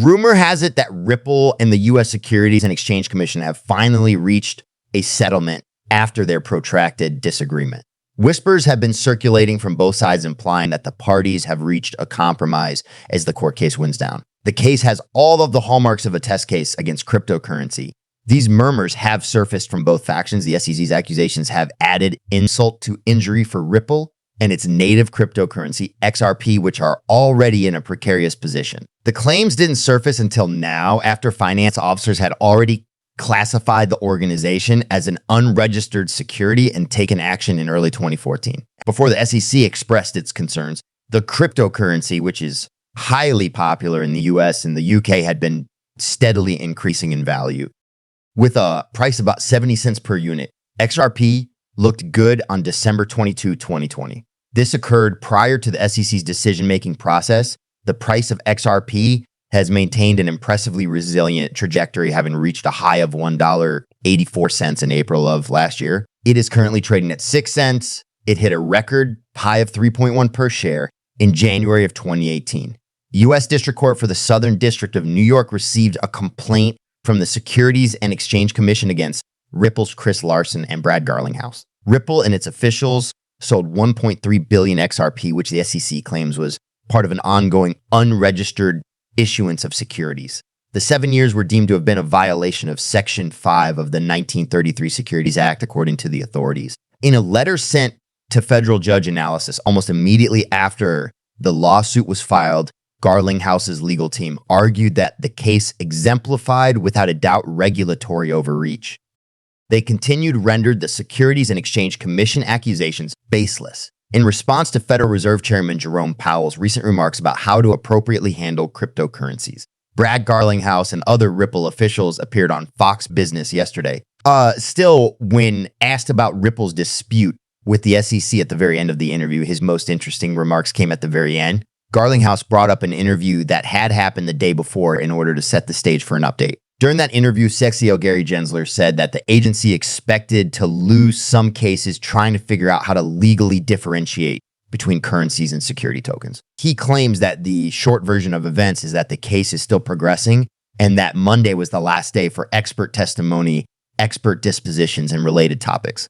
Rumor has it that Ripple and the U.S. Securities and Exchange Commission have finally reached a settlement after their protracted disagreement. Whispers have been circulating from both sides implying that the parties have reached a compromise as the court case winds down. The case has all of the hallmarks of a test case against cryptocurrency. These murmurs have surfaced from both factions. The SEC's accusations have added insult to injury for Ripple and its native cryptocurrency, XRP, which are already in a precarious position. The claims didn't surface until now, after finance officers had already classified the organization as an unregistered security and taken action in early 2014. Before the SEC expressed its concerns, the cryptocurrency, which is highly popular in the US and the UK, had been steadily increasing in value. With a price of about 70 cents per unit, XRP looked good on December 22, 2020. This occurred prior to the SEC's decision-making process. The price of XRP has maintained an impressively resilient trajectory, having reached a high of $1.84 in April of last year. It is currently trading at 6 cents. It hit a record high of 3.1 per share in January of 2018. U.S. District Court for the Southern District of New York received a complaint from the Securities and Exchange Commission against Ripple's Chris Larson and Brad Garlinghouse. Ripple and its officials sold 1.3 billion XRP, which the SEC claims was part of an ongoing unregistered issuance of securities. The 7 years were deemed to have been a violation of Section 5 of the 1933 Securities Act, according to the authorities. In a letter sent to federal judge analysis almost immediately after the lawsuit was filed, Garlinghouse's legal team argued that the case exemplified without a doubt regulatory overreach. They continued rendered the Securities and Exchange Commission accusations baseless in response to Federal Reserve Chairman Jerome Powell's recent remarks about how to appropriately handle cryptocurrencies. Brad Garlinghouse and other Ripple officials appeared on Fox Business yesterday. Still, when asked about Ripple's dispute with the SEC at the very end of the interview, his most interesting remarks came at the very end. Garlinghouse brought up an interview that had happened the day before in order to set the stage for an update. During that interview, CXCO Gary Gensler said that the agency expected to lose some cases trying to figure out how to legally differentiate between currencies and security tokens. He claims that the short version of events is that the case is still progressing and that Monday was the last day for expert testimony, expert dispositions, and related topics.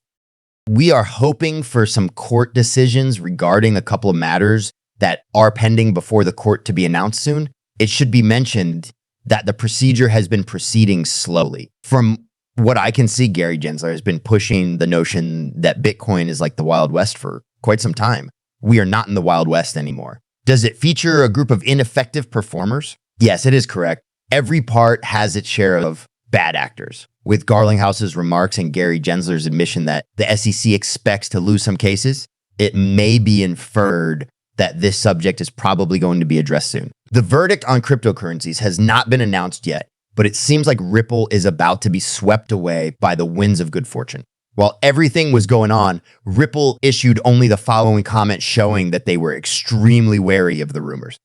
We are hoping for some court decisions regarding a couple of matters that are pending before the court to be announced soon. It should be mentioned that the procedure has been proceeding slowly. From what I can see, Gary Gensler has been pushing the notion that Bitcoin is like the Wild West for quite some time. We are not in the Wild West anymore. Does it feature a group of ineffective performers? Yes, it is correct. Every part has its share of bad actors. With Garlinghouse's remarks and Gary Gensler's admission that the SEC expects to lose some cases, it may be inferred that this subject is probably going to be addressed soon. The verdict on cryptocurrencies has not been announced yet, but it seems like Ripple is about to be swept away by the winds of good fortune. While everything was going on, Ripple issued only the following comment showing that they were extremely wary of the rumors.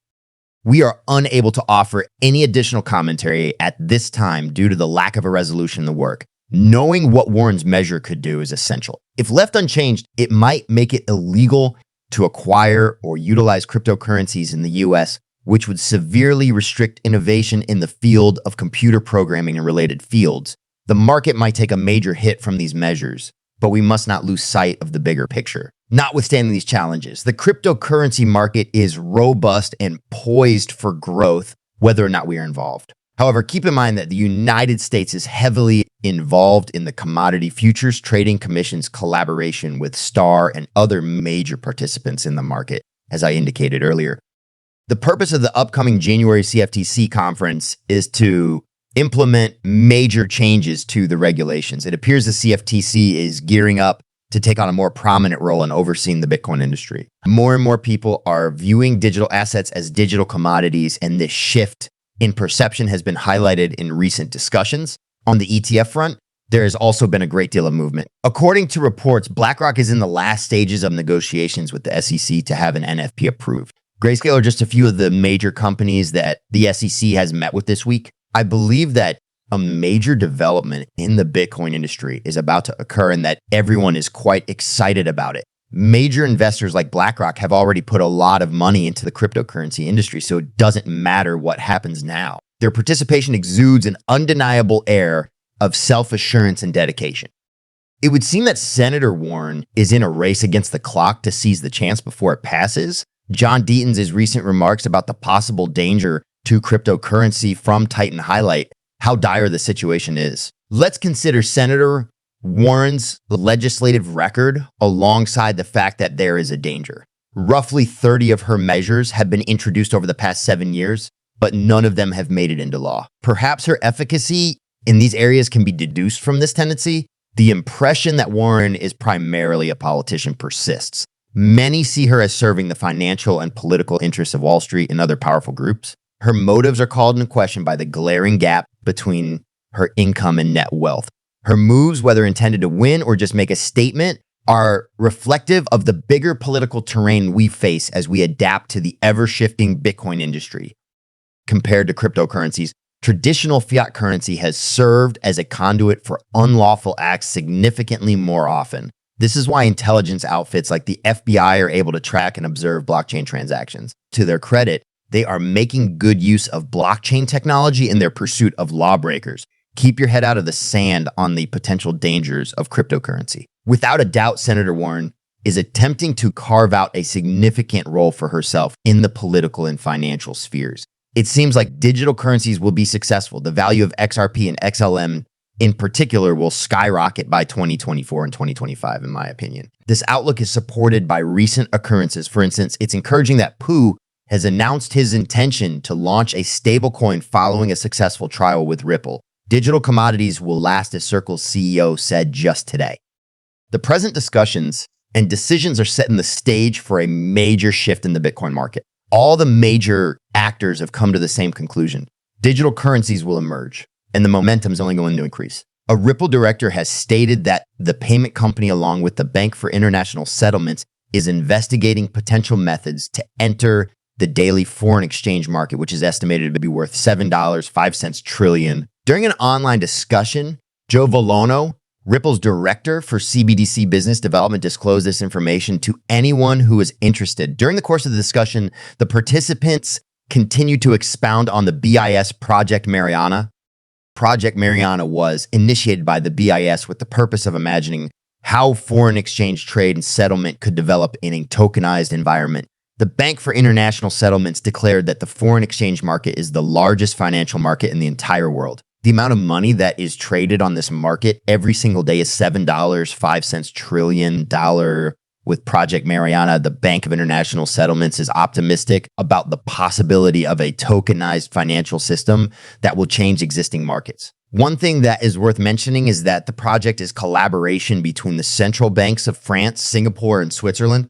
We are unable to offer any additional commentary at this time due to the lack of a resolution in the work. Knowing what Warren's measure could do is essential. If left unchanged, it might make it illegal to acquire or utilize cryptocurrencies in the US, which would severely restrict innovation in the field of computer programming and related fields. The market might take a major hit from these measures, but we must not lose sight of the bigger picture. Notwithstanding these challenges, the cryptocurrency market is robust and poised for growth, whether or not we are involved. However, keep in mind that the United States is heavily involved in the Commodity Futures Trading Commission's collaboration with STAR and other major participants in the market, as I indicated earlier. The purpose of the upcoming January CFTC conference is to implement major changes to the regulations. It appears the CFTC is gearing up to take on a more prominent role in overseeing the Bitcoin industry. More and more people are viewing digital assets as digital commodities, and this shift in perception has been highlighted in recent discussions. On the ETF front, there has also been a great deal of movement. According to reports, BlackRock is in the last stages of negotiations with the SEC to have an NFP approved. Grayscale are just a few of the major companies that the SEC has met with this week. I believe that a major development in the Bitcoin industry is about to occur and that everyone is quite excited about it. Major investors like BlackRock have already put a lot of money into the cryptocurrency industry, so it doesn't matter what happens now. Their participation exudes an undeniable air of self-assurance and dedication. It would seem that Senator Warren is in a race against the clock to seize the chance before it passes. John Deaton's recent remarks about the possible danger to cryptocurrency from Titan highlight how dire the situation is. Let's consider Senator Warren's legislative record alongside the fact that there is a danger. Roughly 30 of her measures have been introduced over the past 7 years, but none of them have made it into law. Perhaps her efficacy in these areas can be deduced from this tendency. The impression that Warren is primarily a politician persists. Many see her as serving the financial and political interests of Wall Street and other powerful groups. Her motives are called into question by the glaring gap between her income and net wealth. Her moves, whether intended to win or just make a statement, are reflective of the bigger political terrain we face as we adapt to the ever-shifting Bitcoin industry. Compared to cryptocurrencies, traditional fiat currency has served as a conduit for unlawful acts significantly more often. This is why intelligence outfits like the FBI are able to track and observe blockchain transactions. To their credit, they are making good use of blockchain technology in their pursuit of lawbreakers. Keep your head out of the sand on the potential dangers of cryptocurrency. Without a doubt, Senator Warren is attempting to carve out a significant role for herself in the political and financial spheres. It seems like digital currencies will be successful. The value of XRP and XLM in particular will skyrocket by 2024 and 2025, in my opinion. This outlook is supported by recent occurrences. For instance, it's encouraging that Pooh has announced his intention to launch a stablecoin following a successful trial with Ripple. Digital commodities will last, as Circle's CEO said just today. The present discussions and decisions are setting the stage for a major shift in the Bitcoin market. All the major actors have come to the same conclusion. Digital currencies will emerge, and the momentum is only going to increase. A Ripple director has stated that the payment company, along with the Bank for International Settlements, is investigating potential methods to enter the daily foreign exchange market, which is estimated to be worth $7.05 trillion. During an online discussion, Joe Volono, Ripple's director for CBDC business development, disclosed this information to anyone who is interested. During the course of the discussion, the participants continued to expound on the BIS Project Mariana. Project Mariana was initiated by the BIS with the purpose of imagining how foreign exchange trade and settlement could develop in a tokenized environment. The Bank for International Settlements declared that the foreign exchange market is the largest financial market in the entire world. The amount of money that is traded on this market every single day is $7.05 trillion. With Project Mariana, the Bank of International Settlements is optimistic about the possibility of a tokenized financial system that will change existing markets. One thing that is worth mentioning is that the project is collaboration between the central banks of France, Singapore, and Switzerland.